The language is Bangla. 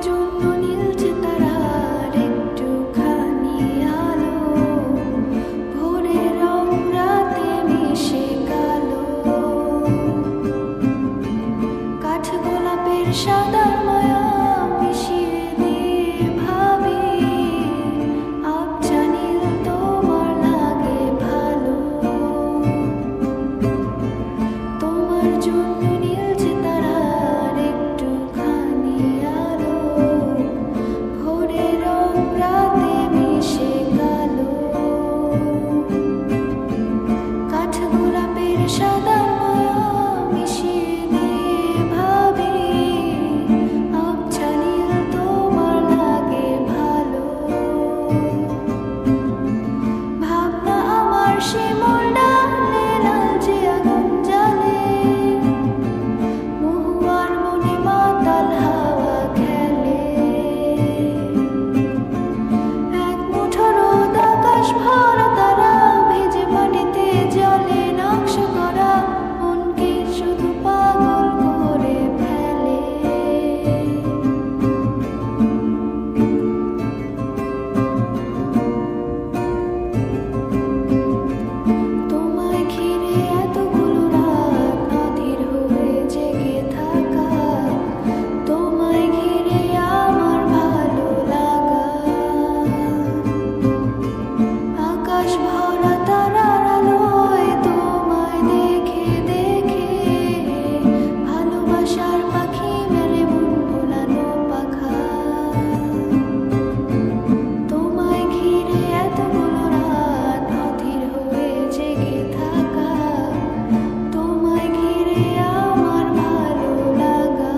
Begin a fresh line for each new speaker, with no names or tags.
জন্য নীলচে তারার একটুখানি আলো, ভোরের রং রাতে মিশে কালো। কাঠগোলাপের সাদা মায়া মিশিয়ে দিয়ে ভাবি, আবছা নীল তোমার লাগে ভালো। তোমার জন্য নীলচে তারার একটুখানি আলো, ভোরের রং রাতে মিশে কালো। কাঠগোলাপের সাদা মায়া মিশিয়ে দিয়ে ভাবি, আবছা নীল তোমার লাগে ভালো। ভাবনা আমার শিমুল ডালে লালচে আগুন জ্বালে, মহুয়ার মনে মাতাল হাওয়া খেলে। এক মুঠো রোদ আকাশ ভরা তারা, ভেজে মাটিতে জলে নকশা করা, মনকে শুধু পাগল করে ফেলে। তোমায় ঘিরে এতগুলো রাত অধীর হয়ে জেগে থাকা, তোমায় ঘিরে আমার ভালো লাগা। আকাশ ভরা তারার আলোয় তোমায় দেখে দেখে, ভালোবাসার পাখি মেলে মন ভোলানো পাখা। তোমায় ঘিরে এতগুলো রাত অধীর হয়ে জেগে থাকা, তোমায় ঘিরে আমার ভালো লাগা।